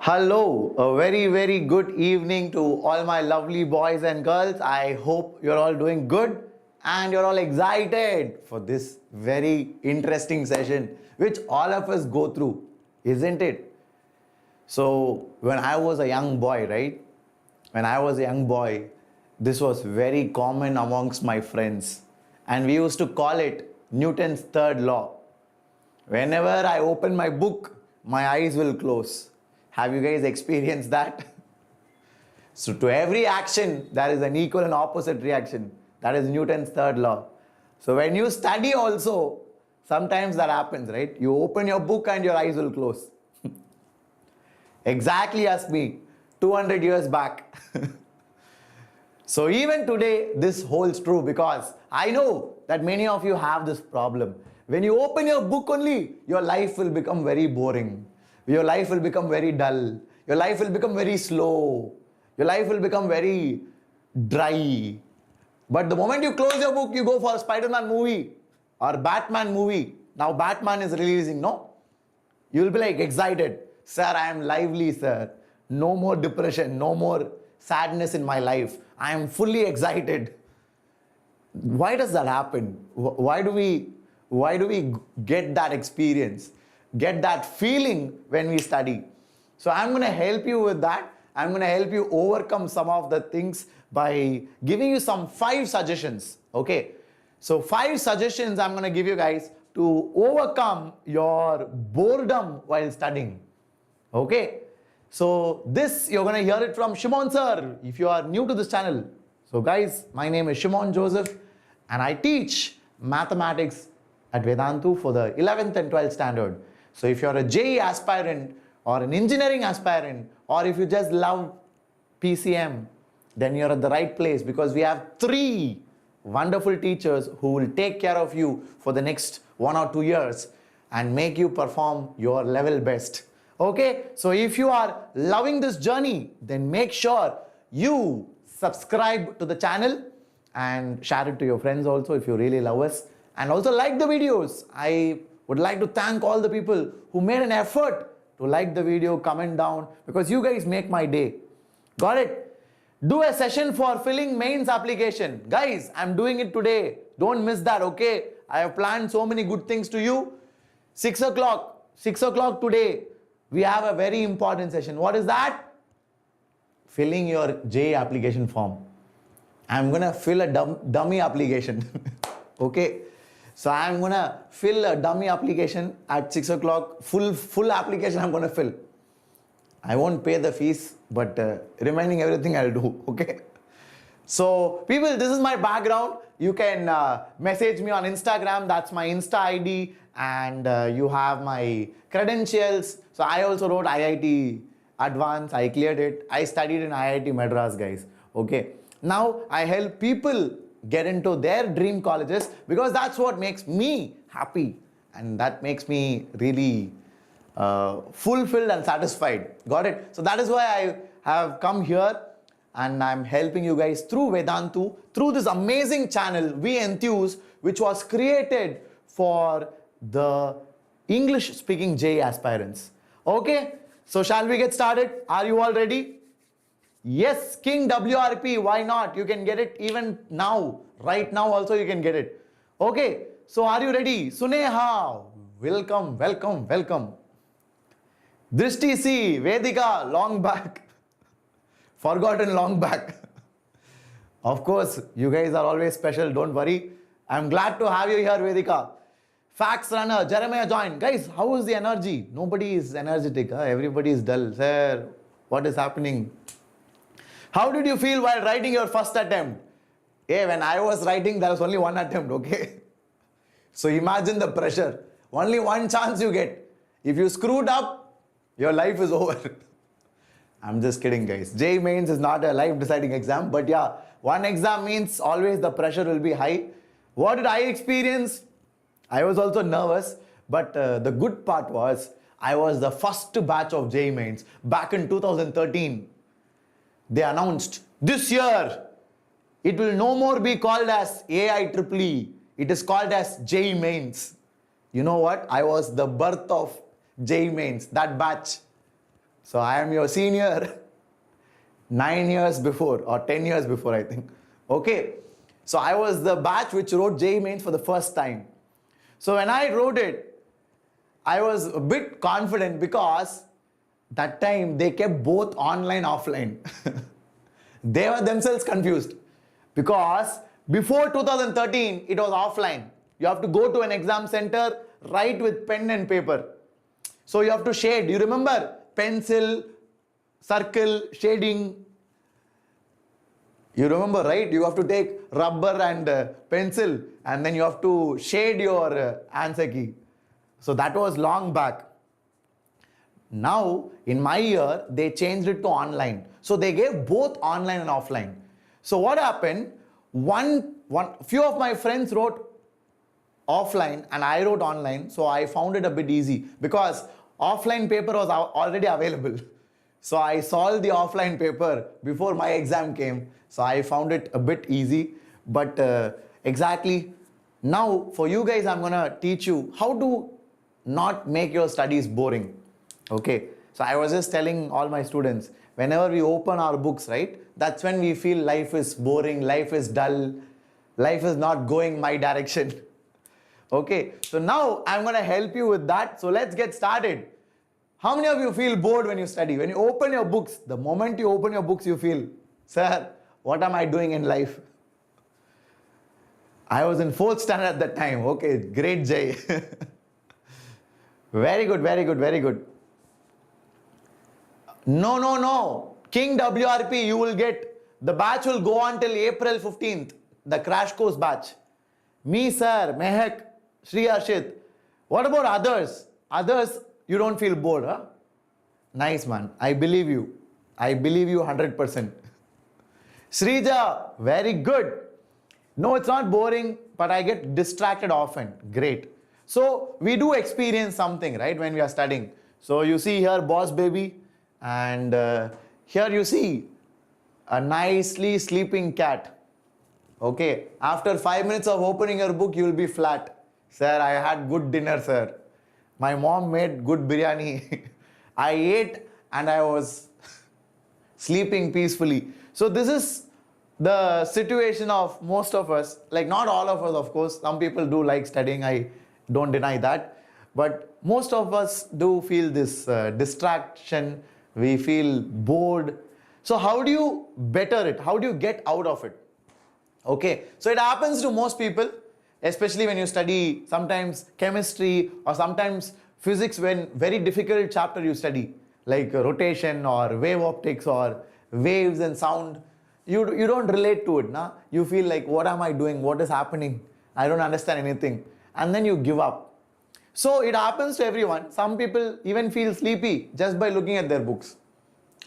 Hello, a very good evening to all my lovely boys and girls. I hope you're all doing good and you're all excited for this very interesting session which all of us go through, isn't it? So, when I was a young boy, right? When I was a young boy, this was very common amongst my friends, and we used to call it Newton's third law. Whenever I open my book, my eyes will close. Have you guys experienced that? So to every action, there is an equal and opposite reaction. That is Newton's third law. So when you study also, sometimes that happens, right? You open your book and your eyes will close. Exactly as me, 200 years back. So even today, this holds true because I know that many of you have this problem. When you open your book only, your life will become very boring. Your life will become very dull. Your life will become very slow. Your life will become very dry. But the moment you close your book, you go for a Spider-Man movie or Batman movie. Now Batman is releasing, no? You will be like excited. Sir, I am lively, sir. No more depression, no more sadness in my life. I am fully excited. Why does that happen? Why do we get that experience? Get that feeling when we study? So I'm going to help you with that. I'm going to help you overcome some of the things by giving you some 5 suggestions. Okay. So 5 suggestions I'm going to give you guys to overcome your boredom while studying. Okay. So this you're going to hear it from Shimon Sir if you are new to this channel. So guys, my name is Shimon Joseph and I teach mathematics at Vedantu for the 11th and 12th standard. So if you're a JEE aspirant or an engineering aspirant, or if you just love PCM, then you're at the right place because we have 3 wonderful teachers who will take care of you for the next 1 or 2 years and make you perform your level best. Okay, so if you are loving this journey, then make sure you subscribe to the channel and share it to your friends also if you really love us. And also like the videos. I would like to thank all the people who made an effort to like the video, comment down, because you guys make my day. Got it? Do a session for filling mains application. Guys, I'm doing it today. Don't miss that, okay? I have planned so many good things to you. 6 o'clock today, we have a very important session. What is that? Filling your JEE application form. I'm going to fill a dummy application. Okay. So I'm going to fill a dummy application at 6 o'clock. Full application I'm going to fill. I won't pay the fees, but remaining everything I'll do. Okay. So people, this is my background. You can message me on Instagram. That's my Insta ID. And you have my credentials. So I also wrote IIT Advanced. I cleared it. I studied in IIT Madras, guys. Okay. Now I help people get into their dream colleges because that's what makes me happy and that makes me really fulfilled and satisfied. Got it? So that is why I have come here and I'm helping you guys through Vedantu, through this amazing channel, JEE Enthuse, which was created for the English speaking JEE aspirants. Okay, so shall we get started? Are you all ready? Yes, King WRP, why not? You can get it even now. Right now also you can get it. Okay, so are you ready? Suneha, welcome. Drishti C, Vedika, long back. Forgotten long back. Of course, you guys are always special, don't worry. I'm glad to have you here, Vedika. Fax Runner, Jeremiah joined. Guys, how is the energy? Nobody is energetic. Huh? Everybody is dull. Sir, what is happening? How did you feel while writing your first attempt? Hey, when I was writing, there was only 1 attempt, okay? So imagine the pressure. Only 1 chance you get. If you screwed up, your life is over. I'm just kidding, guys. JEE Mains is not a life-deciding exam, but yeah, 1 exam means always the pressure will be high. What did I experience? I was also nervous, but the good part was I was the first batch of JEE Mains back in 2013. They announced this year it will no more be called as AIEEE. It is called as JEE Mains. You know what? I was the birth of JEE Mains, that batch. So I am your senior 9 years before or 10 years before, I think. Okay. So I was the batch which wrote JEE Mains for the first time. So when I wrote it, I was a bit confident because that time they kept both online, offline. They were themselves confused because before 2013, it was offline. You have to go to an exam center, write with pen and paper. So you have to shade. You remember? Pencil, circle, shading. You remember, right? You have to take rubber and pencil and then you have to shade your answer key. So that was long back. Now, in my year, they changed it to online. So they gave both online and offline. So what happened? Few of my friends wrote offline and I wrote online. So I found it a bit easy because offline paper was already available. So I solved the offline paper before my exam came. So I found it a bit easy. But exactly now for you guys, I'm going to teach you how to not make your studies boring. Okay. So I was just telling all my students, whenever we open our books, right? That's when we feel life is boring, life is dull, life is not going my direction. Okay. So now I'm going to help you with that. So let's get started. How many of you feel bored when you study? When you open your books, the moment you open your books, you feel, sir, what am I doing in life? I was in 4th standard at that time. Okay, great, Jay. Very good, very good, very good. No. King WRP, you will get, the batch will go on till April 15th, the crash course batch. Me, sir, Mehak, Sri Arshit. What about others? Others, you don't feel bored, huh? Nice, man. I believe you. I believe you 100%. Srija, very good. No, it's not boring, but I get distracted often. Great. So we do experience something, right, when we are studying. So you see here, boss baby, and here you see a nicely sleeping cat. Okay. After 5 minutes of opening your book, you will be flat. Sir, I had good dinner, sir. My mom made good biryani. I ate and I was sleeping peacefully. So this is the situation of most of us. Like not all of us, of course. Some people do like studying. I don't deny that. But most of us do feel this distraction. We feel bored. So how do you better it? How do you get out of it? Okay. So it happens to most people, especially when you study sometimes chemistry or sometimes physics, when very difficult chapter you study, like rotation or wave optics or waves and sound. You don't relate to it. Nah? You feel like, what am I doing? What is happening? I don't understand anything. And then you give up. So it happens to everyone. Some people even feel sleepy just by looking at their books.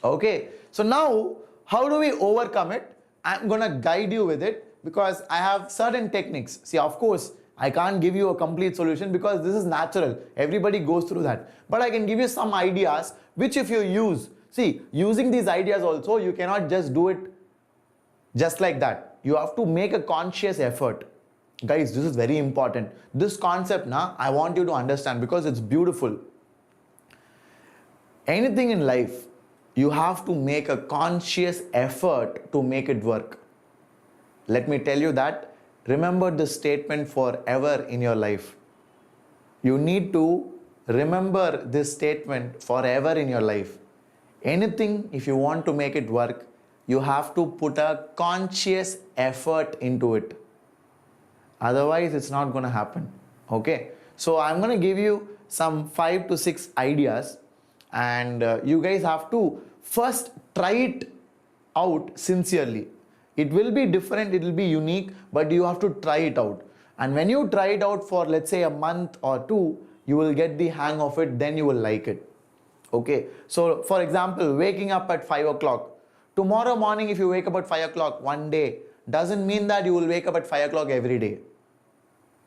Okay. So now, how do we overcome it? I'm going to guide you with it because I have certain techniques. See, of course, I can't give you a complete solution because this is natural. Everybody goes through that. But I can give you some ideas which if you use, see, using these ideas also, you cannot just do it just like that. You have to make a conscious effort. Guys, this is very important. This concept, I want you to understand because it's beautiful. Anything in life, you have to make a conscious effort to make it work. Let me tell you that. Remember this statement forever in your life. You need to remember this statement forever in your life. Anything, if you want to make it work, you have to put a conscious effort into it. Otherwise, it's not going to happen. Okay. So I'm going to give you some 5 to 6 ideas and you guys have to first try it out sincerely. It will be different, it will be unique, but you have to try it out. And when you try it out for, let's say, a month or 2, you will get the hang of it, then you will like it. Okay. So for example, waking up at 5 o'clock. Tomorrow morning, if you wake up at 5 o'clock one day, doesn't mean that you will wake up at 5 o'clock every day.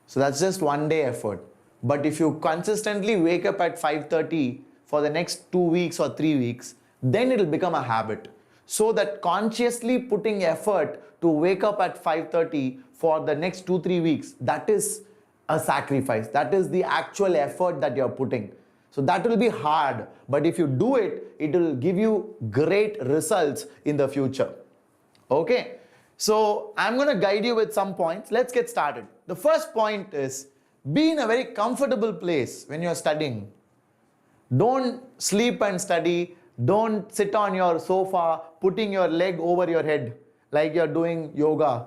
So that's just one day effort. But if you consistently wake up at 5:30 for the next 2 weeks or 3 weeks, then it will become a habit. So that consciously putting effort to wake up at 5:30 for the next 2-3 weeks, that is a sacrifice. That is the actual effort that you're putting. So that will be hard, but if you do it, it will give you great results in the future. Okay, so I'm going to guide you with some points. Let's get started. The first point is, be in a very comfortable place when you're studying. Don't sleep and study. Don't sit on your sofa, putting your leg over your head like you're doing yoga.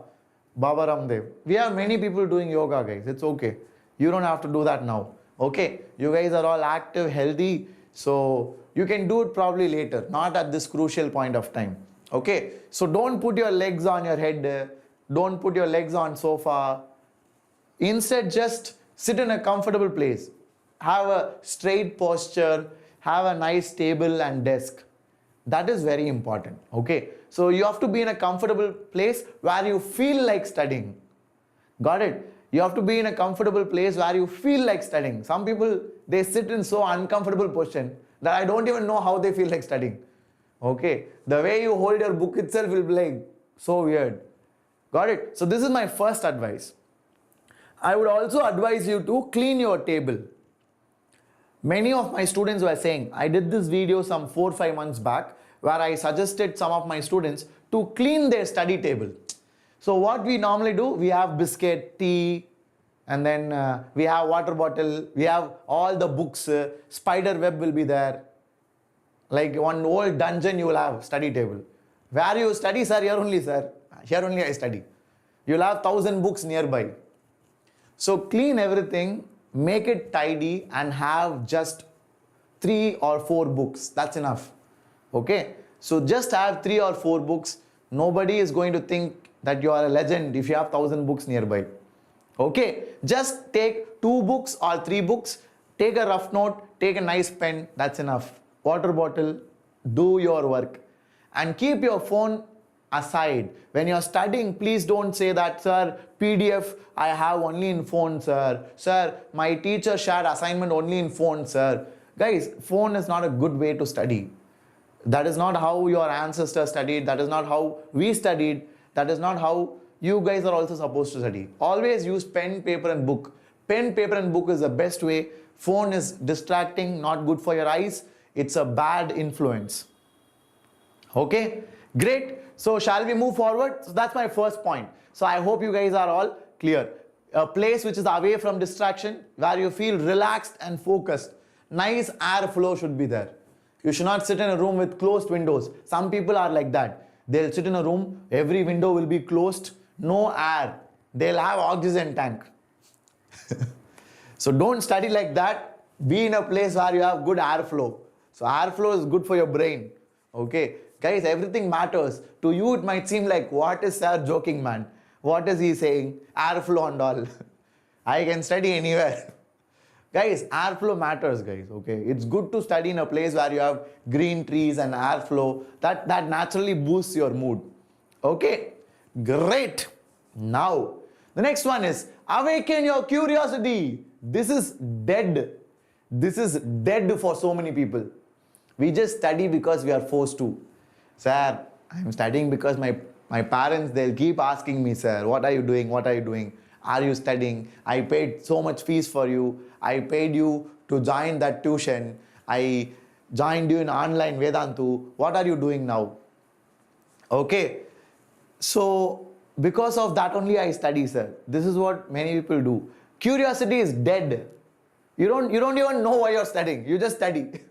Baba Ramdev. We have many people doing yoga, guys. It's okay. You don't have to do that now. Okay, you guys are all active, healthy, so you can do it probably later, not at this crucial point of time. Okay, so don't put your legs on your head, don't put your legs on sofa. Instead, just sit in a comfortable place. Have a straight posture, have a nice table and desk. That is very important. Okay, so you have to be in a comfortable place where you feel like studying. Got it? You have to be in a comfortable place where you feel like studying. Some people, they sit in so uncomfortable position that I don't even know how they feel like studying. Okay, the way you hold your book itself will be like so weird. Got it? So this is my first advice. I would also advise you to clean your table. Many of my students were saying, I did this video some 4-5 months back where I suggested some of my students to clean their study table. So what we normally do, we have biscuit, tea, and then we have water bottle, we have all the books, spider web will be there. Like one old dungeon you will have study table. Where you study, sir? Here only, sir. Here only I study. You will have 1,000 books nearby. So clean everything, make it tidy and have just 3 or 4 books. That's enough. Okay? So just have 3 or 4 books. Nobody is going to think that you are a legend if you have 1,000 books nearby. Okay, just take 2 books or 3 books, take a rough note, take a nice pen, that's enough. Water bottle, do your work. And keep your phone aside. When you're studying, please don't say that, sir, PDF I have only in phone, sir. Sir, my teacher shared assignment only in phone, sir. Guys, phone is not a good way to study. That is not how your ancestors studied. That is not how we studied. That is not how you guys are also supposed to study. Always use pen, paper and book. Pen, paper and book is the best way. Phone is distracting, not good for your eyes. It's a bad influence. Okay, great. So shall we move forward? So that's my first point. So I hope you guys are all clear. A place which is away from distraction, where you feel relaxed and focused. Nice air flow should be there. You should not sit in a room with closed windows. Some people are like that. They'll sit in a room, every window will be closed, no air. They'll have oxygen tank. So don't study like that. Be in a place where you have good airflow. So airflow is good for your brain. Okay. Guys, everything matters. To you it might seem like, what is Sir joking, man? What is he saying? Airflow and all. I can study anywhere. Guys, airflow matters, guys. Okay, it's good to study in a place where you have green trees and airflow. That naturally boosts your mood. Okay, great. Now, the next one is awaken your curiosity. This is dead. This is dead for so many people. We just study because we are forced to. Sir, I'm studying because my parents, they'll keep asking me, sir, what are you doing? What are you doing? Are you studying? I paid so much fees for you. I paid you to join that tuition. I joined you in online Vedantu. What are you doing now? Okay. So because of that only I study, sir. This is what many people do. Curiosity is dead. You don't even know why you're studying. You just study.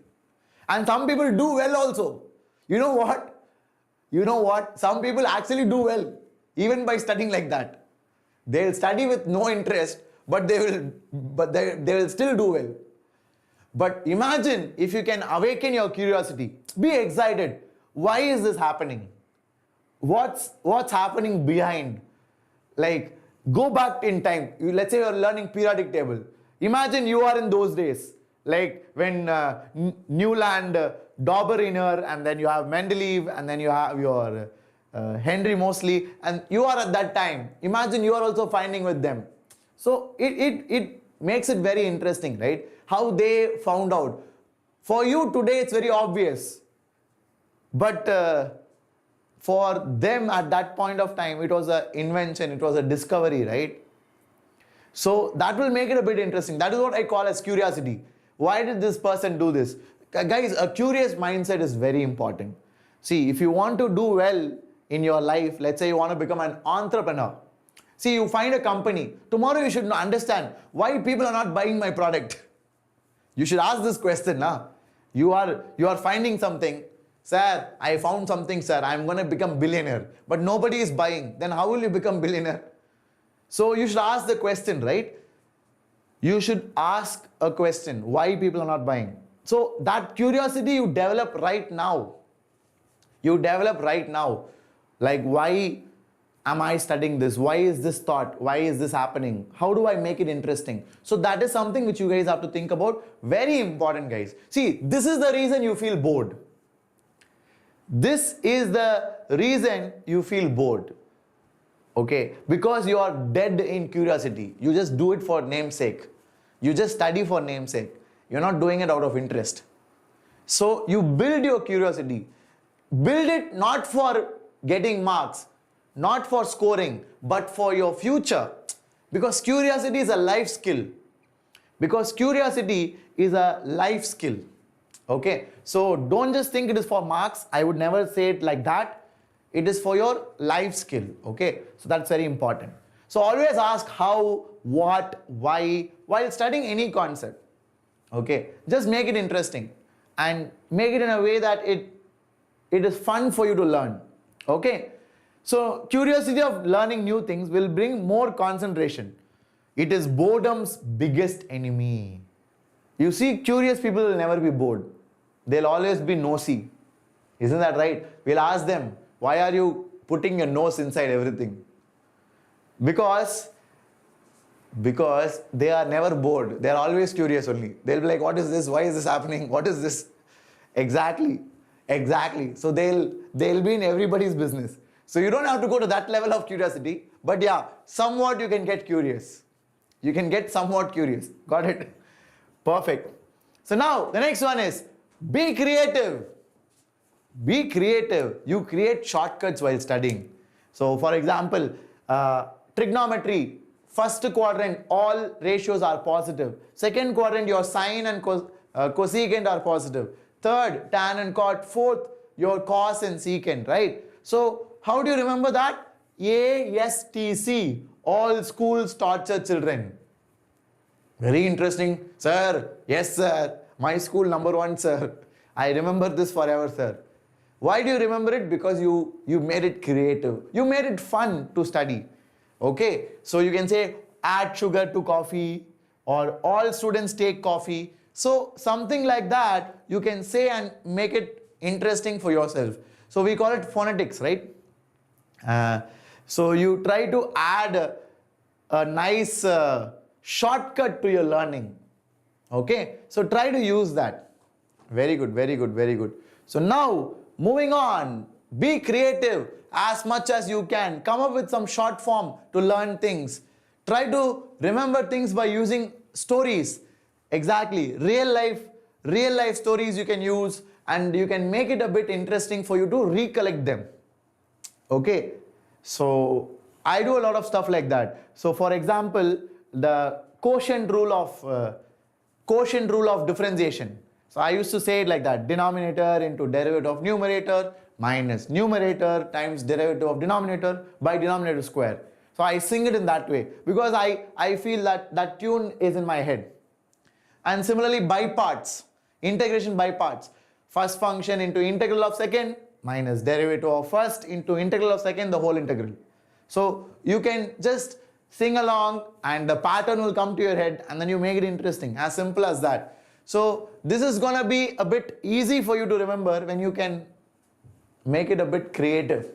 And some people do well also. You know what? You know what? Some people actually do well, even by studying like that. They'll study with no interest, but they will still do well. But imagine if you can awaken your curiosity. Be excited. Why is this happening? What's happening behind? Like, go back in time. Let's say you're learning periodic table. Imagine you are in those days, like when Newland, Dauberiner, and then you have Mendeleev, and then you have your Henry Moseley, and you are at that time. Imagine you are also finding with them. So it makes it very interesting, right? How they found out. For you today, it's very obvious. But for them at that point of time, it was an invention, it was a discovery, right? So that will make it a bit interesting. That is what I call as curiosity. Why did this person do this? Guys, a curious mindset is very important. See, if you want to do well in your life, let's say you want to become an entrepreneur. See, you find a company. Tomorrow you should understand why people are not buying my product. You should ask this question. Nah? You are finding something. Sir, I found something, sir. I'm going to become billionaire. But nobody is buying. Then how will you become billionaire? So you should ask the question, right? You should ask a question. Why people are not buying? So that curiosity you develop right now. You develop right now. Like, why am I studying this? Why is this thought? Why is this happening? How do I make it interesting? So that is something which you guys have to think about. Very important, guys. See, this is the reason you feel bored. This is the reason you feel bored. Okay, because you are dead in curiosity. You just do it for namesake. You just study for namesake. You're not doing it out of interest. So you build your curiosity. Build it not for getting marks, not for scoring, but for your future. Because curiosity is a life skill. Because curiosity is a life skill. Okay, so don't just think it is for marks. I would never say it like that. It is for your life skill. Okay, so that's very important. So always ask how, what, why while studying any concept. Okay, just make it interesting and make it in a way that it is fun for you to learn. Okay, so curiosity of learning new things will bring more concentration. It is boredom's biggest enemy. You see, curious people will never be bored. They'll always be nosy. Isn't that right? We'll ask them, why are you putting your nose inside everything? Because they are never bored. They're always curious only. They'll be like, what is this? Why is this happening? What is this? Exactly. So they'll be in everybody's business. So you don't have to go to that level of curiosity. But yeah, somewhat you can get curious. You can get somewhat curious. Got it? Perfect. So now the next one is be creative. Be creative. You create shortcuts while studying. So for example, trigonometry, first quadrant, all ratios are positive. Second quadrant, your sine and cosecant are positive. Third, tan and cot. Fourth, your cos and secant, right? So how do you remember that? ASTC, all schools torture children. Very interesting. Sir, yes sir, my school number 1 sir. I remember this forever sir. Why do you remember it? Because you made it creative. You made it fun to study. Okay, so you can say add sugar to coffee or all students take coffee. So something like that you can say and make it interesting for yourself. So we call it phonetics, right? So you try to add a nice shortcut to your learning. Okay, so try to use that. Very good, very good, very good. So now moving on, be creative as much as you can. Come up with some short form to learn things. Try to remember things by using stories. Exactly, real life stories you can use, and you can make it a bit interesting for you to recollect them. Okay, so I do a lot of stuff like that. So for example, the quotient rule of differentiation. So I used to say it like that: denominator into derivative of numerator minus numerator times derivative of denominator by denominator square. So I sing it in that way because I feel that tune is in my head. And similarly, by parts, integration by parts. First function into integral of second minus derivative of first into integral of second, the whole integral. So you can just sing along and the pattern will come to your head and then you make it interesting. As simple as that. So this is going to be a bit easy for you to remember when you can make it a bit creative.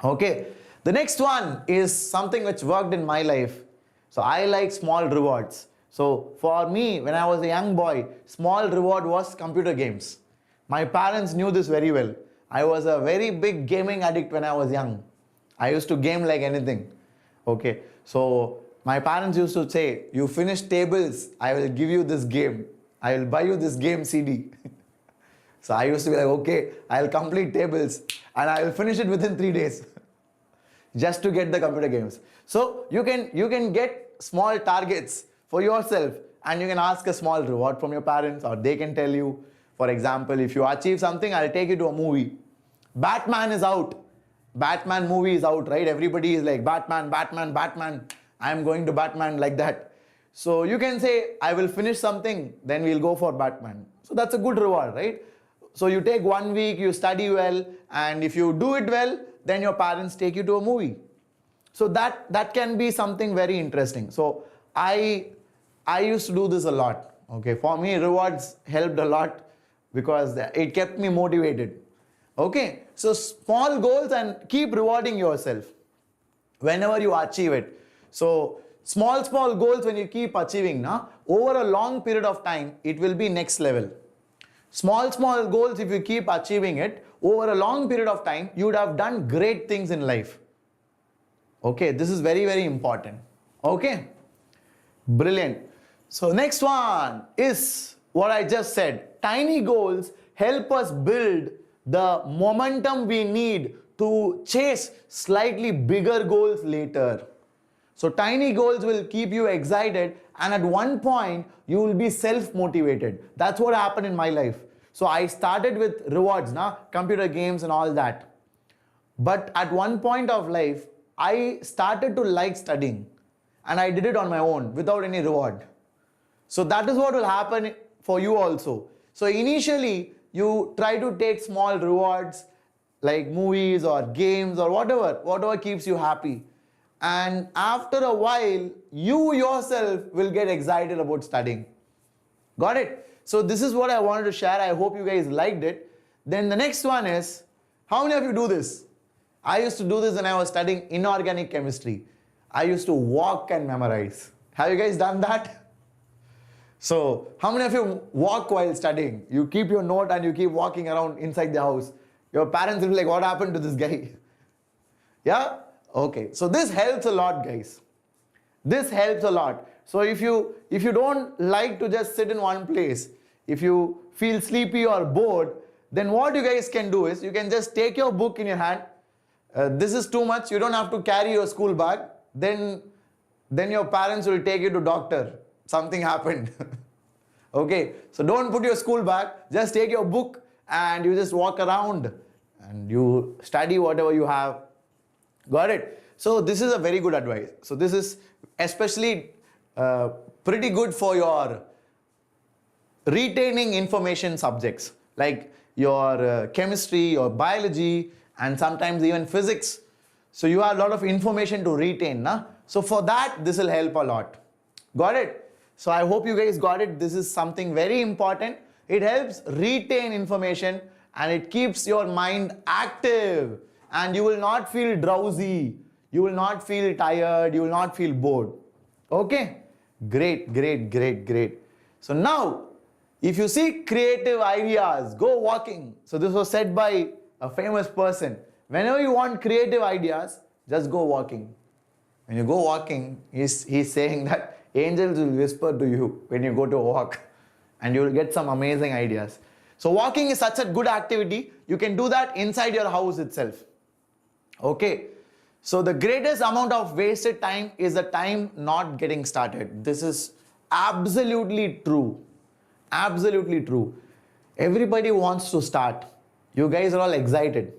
Okay. The next one is something which worked in my life. So I like small rewards. So for me, when I was a young boy, small reward was computer games. My parents knew this very well. I was a very big gaming addict when I was young. I used to game like anything. Okay, so my parents used to say, you finish tables, I will give you this game. I will buy you this game CD. So I used to be like, okay, I'll complete tables and I will finish it within 3 days. Just to get the computer games. So you can get small targets for yourself and you can ask a small reward from your parents, or they can tell you, for example, if you achieve something, I'll take you to a movie. Batman is out. Batman movie is out, right? Everybody is like, Batman, Batman, Batman. I'm going to Batman, like that. So you can say, I will finish something, then we'll go for Batman. So that's a good reward, right? So you take 1 week, you study well, and if you do it well, then your parents take you to a movie. So that can be something very interesting. So I used to do this a lot. Okay, for me, rewards helped a lot because it kept me motivated. Okay, so small goals and keep rewarding yourself whenever you achieve it. So small goals, when you keep achieving, over a long period of time, it will be next level. Small goals, if you keep achieving it over a long period of time, you would have done great things in life. Okay, this is very, very important. Okay, brilliant. So next one is what I just said. Tiny goals help us build the momentum we need to chase slightly bigger goals later. So tiny goals will keep you excited, and at one point you will be self-motivated. That's what happened in my life. So I started with rewards, computer games and all that. But at one point of life, I started to like studying, and I did it on my own without any reward. So that is what will happen for you also. So initially, you try to take small rewards like movies or games or whatever keeps you happy. And after a while, you yourself will get excited about studying. Got it? So this is what I wanted to share. I hope you guys liked it. Then the next one is, how many of you do this? I used to do this when I was studying inorganic chemistry. I used to walk and memorize. Have you guys done that? So how many of you walk while studying? You keep your note and you keep walking around inside the house. Your parents will be like, what happened to this guy? Yeah? Okay. So this helps a lot, guys. This helps a lot. So if you don't like to just sit in one place, if you feel sleepy or bored, then what you guys can do is you can just take your book in your hand. This is too much. You don't have to carry your school bag. Then your parents will take you to doctor. Something happened. Okay, so don't put your school bag. Just take your book and you just walk around and you study whatever you have. Got it? So this is a very good advice. So this is especially pretty good for your retaining information subjects like your chemistry, your biology, and sometimes even physics. So you have a lot of information to retain. So for that, this will help a lot. Got it? So I hope you guys got it. This is something very important. It helps retain information and it keeps your mind active, and you will not feel drowsy. You will not feel tired. You will not feel bored. Okay? Great, great, great, great. So now, if you see creative ideas, go walking. So this was said by a famous person. Whenever you want creative ideas, just go walking. When you go walking, he's saying that angels will whisper to you when you go to walk, and you will get some amazing ideas. So walking is such a good activity. You can do that inside your house itself. Okay. So the greatest amount of wasted time is the time not getting started. This is absolutely true. Absolutely true. Everybody wants to start. You guys are all excited.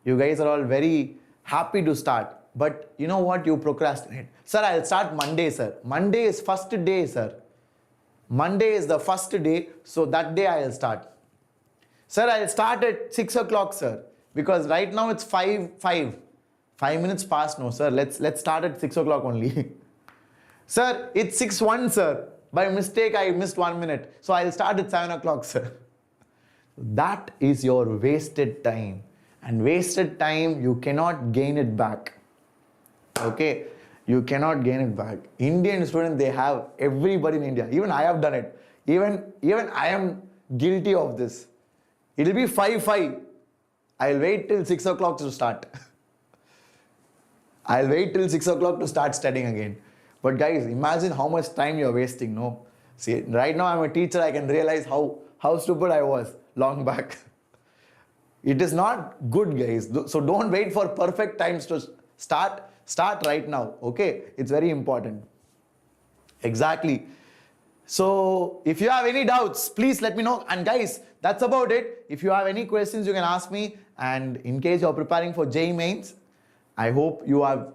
You guys are all very happy to start. But you know what? You procrastinate. Sir, I'll start Monday, sir. Monday is first day, sir. Monday is the first day, so that day I'll start. Sir, I'll start at 6 o'clock, sir. Because right now it's 5 minutes past. No, sir. Let's start at 6 o'clock only. Sir, it's 6:01, sir. By mistake, I missed 1 minute. So I'll start at 7 o'clock, sir. That is your wasted time. And wasted time, you cannot gain it back. Okay, you cannot gain it back. Indian students, they have, everybody in India, even I have done it. Even I am guilty of this. It will be 5:05. I'll wait till 6 o'clock to start. I'll wait till 6 o'clock to start studying again. But guys, imagine how much time you're wasting, no? See, right now I'm a teacher, I can realize how stupid I was long back. It is not good, guys. So don't wait for perfect times to start right now. Okay, it's very important. Exactly. So if you have any doubts, please let me know. And guys, that's about it. If you have any questions, you can ask me. And in case you're preparing for JEE Mains, I hope you have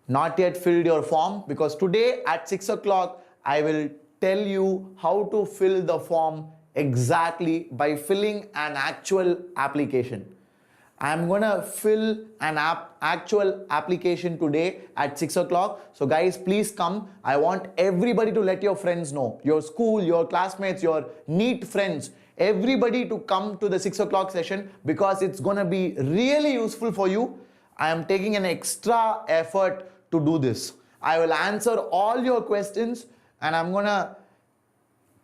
not yet filled your form, because today at 6 o'clock, I will tell you how to fill the form exactly by filling an actual application. I'm gonna fill an actual application today at 6 o'clock. So guys, please come. I want everybody to let your friends know, your school, your classmates, your NEET friends, everybody to come to the 6 o'clock session, because it's gonna be really useful for you. I am taking an extra effort to do this. I will answer all your questions and I'm gonna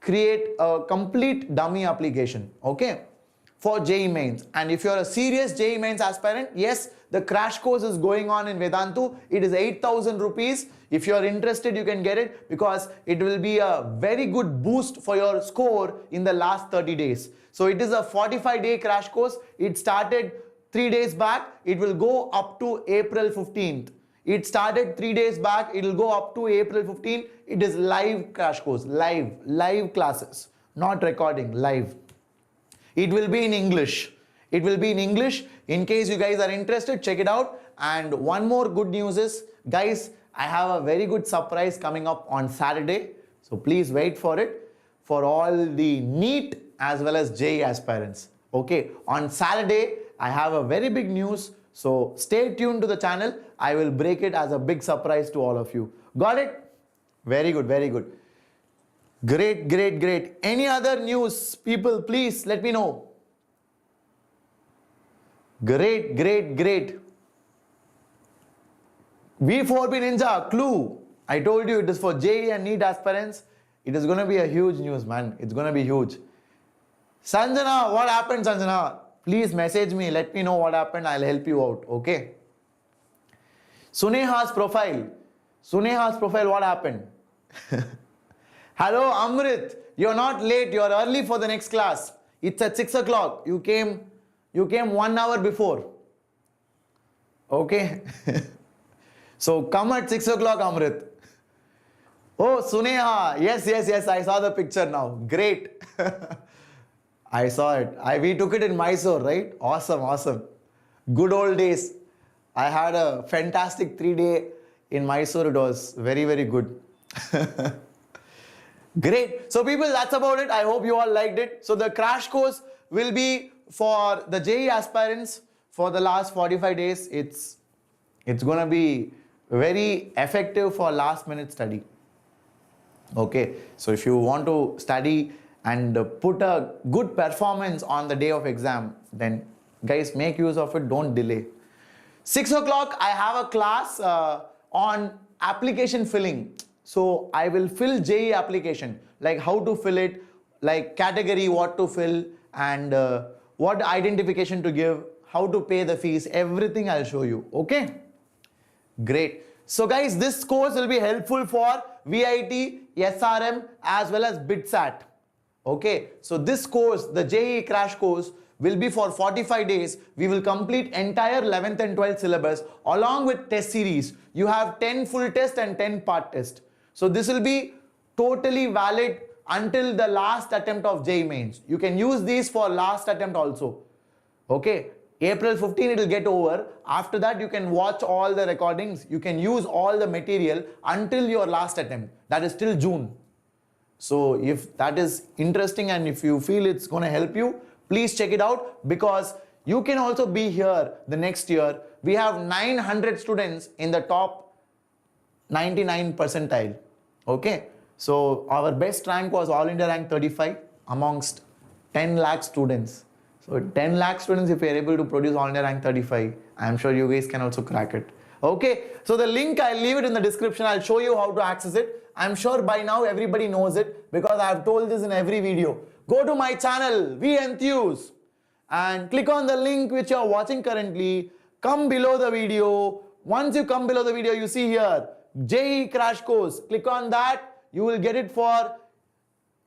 create a complete dummy application, okay, for JEE Mains. And if you're a serious JEE Mains aspirant, yes, the crash course is going on in Vedantu. It is 8,000 rupees. If you're interested, you can get it, because it will be a very good boost for your score in the last 30 days. So it is a 45-day crash course. It started 3 days back. It will go up to April 15th. It started 3 days back. It will go up to April 15th. It is live crash course, live classes, not recording, live. It will be in English. It will be in English. In case you guys are interested, check it out. And one more good news is, guys, I have a very good surprise coming up on Saturday. So please wait for it, for all the NEET as well as JEE aspirants. Okay, on Saturday, I have a very big news. So stay tuned to the channel. I will break it as a big surprise to all of you. Got it? Very good, very good. Great, great, great. Any other news, people, please let me know. Great, great, great. V4B Ninja, clue. I told you it is for JEE and NEET aspirants. It is going to be a huge news, man. It's going to be huge. Sanjana, what happened, Sanjana? Please message me. Let me know what happened. I'll help you out, okay? Suneha's profile. Suneha's profile, what happened? Hello, Amrit. You're not late. You're early for the next class. It's at 6 o'clock. You came 1 hour before. Okay? So come at 6 o'clock, Amrit. Oh, Suneha. Yes, yes, yes. I saw the picture now. Great. I saw it. We took it in Mysore, right? Awesome, awesome. Good old days. I had a fantastic 3-day in Mysore. It was very, very good. Great. So people, that's about it. I hope you all liked it. So the crash course will be for the JEE aspirants for the last 45 days. It's going to be very effective for last minute study. Okay. So if you want to study and put a good performance on the day of exam, then guys, make use of it. Don't delay. 6 o'clock, I have a class on application filling. So I will fill JEE application, like how to fill it, like category, what to fill, and what identification to give, how to pay the fees, everything I'll show you. Okay? Great. So guys, this course will be helpful for VIT, SRM, as well as BITSAT. Okay? So this course, the JEE crash course, will be for 45 days. We will complete entire 11th and 12th syllabus along with test series. You have 10 full test and 10 part test. So this will be totally valid until the last attempt of JEE Mains. You can use these for last attempt also. Okay? April 15 it will get over. After that you can watch all the recordings. You can use all the material until your last attempt. That is till June. So if that is interesting and if you feel it's going to help you, please check it out, because you can also be here the next year. We have 900 students in the top 99 percentile. Okay. So our best rank was All India rank 35 amongst 10 lakh students. So 10 lakh students, if you are able to produce All India rank 35, I am sure you guys can also crack it. Okay. So the link, I'll leave it in the description. I'll show you how to access it. I'm sure by now everybody knows it, because I've told this in every video. Go to my channel, JEE Enthuse, and click on the link which you are watching currently. Come below the video. Once you come below the video, you see here, JEE crash course. Click on that. You will get it for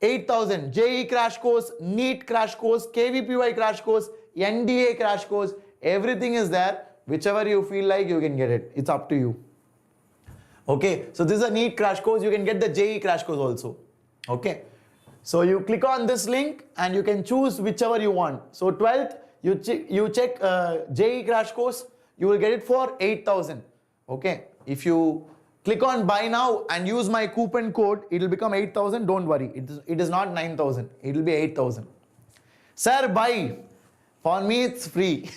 8,000. JEE crash course, NEET crash course, KVPY crash course, NDA crash course. Everything is there. Whichever you feel like, you can get it. It's up to you. Okay. So this is a NEET crash course. You can get the JEE crash course also. Okay. So you click on this link and you can choose whichever you want. So 12th, you check JEE crash course, you will get it for 8,000. Okay. If you click on buy now and use my coupon code, it will become 8,000. Don't worry. It is not 9,000. It will be 8,000. Sir, buy. For me, it's free.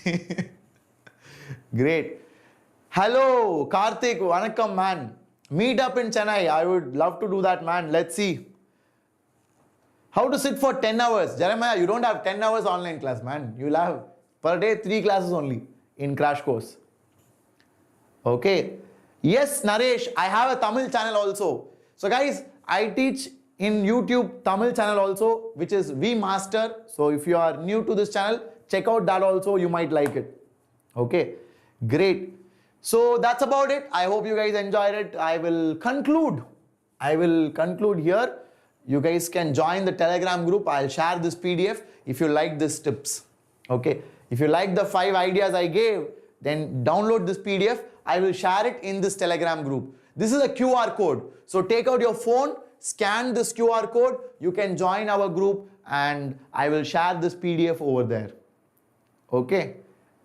Great. Hello, Karthik. Vanakkam, man. Meet up in Chennai. I would love to do that, man. Let's see. How to sit for 10 hours? Jeremiah, you don't have 10 hours online class, man. You'll have per day 3 classes only in crash course. Okay. Yes, Naresh, I have a Tamil channel also. So guys, I teach in YouTube Tamil channel also, which is V Master. So if you are new to this channel, check out that also. You might like it. Okay. Great. So that's about it. I hope you guys enjoyed it. I will conclude here. You guys can join the Telegram group. I'll share this PDF if you like these tips. Okay. If you like the 5 ideas I gave, then download this PDF. I will share it in this Telegram group. This is a QR code. So take out your phone, scan this QR code. You can join our group and I will share this PDF over there. Okay.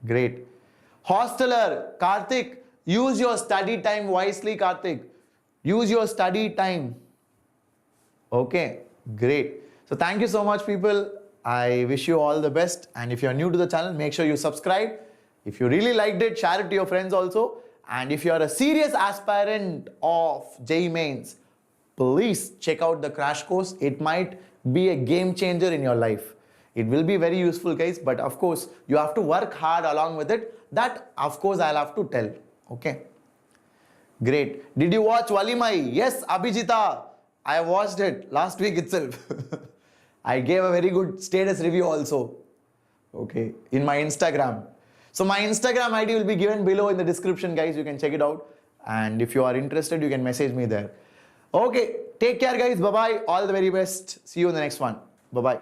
Great. Hosteler, Karthik, use your study time wisely, Karthik. Use your study time. Okay, great. So thank you so much, people. I wish you all the best. And if you're new to the channel, make sure you subscribe. If you really liked it, share it to your friends also. And if you're a serious aspirant of JEE Mains, please check out the crash course. It might be a game changer in your life. It will be very useful, guys. But of course, you have to work hard along with it. That, of course, I'll have to tell. Okay. Great. Did you watch Walimai? Yes, Abhijita. I watched it last week itself. I gave a very good status review also. Okay. In my Instagram. So my Instagram ID will be given below in the description, guys. You can check it out. And if you are interested, you can message me there. Okay. Take care, guys. Bye-bye. All the very best. See you in the next one. Bye-bye.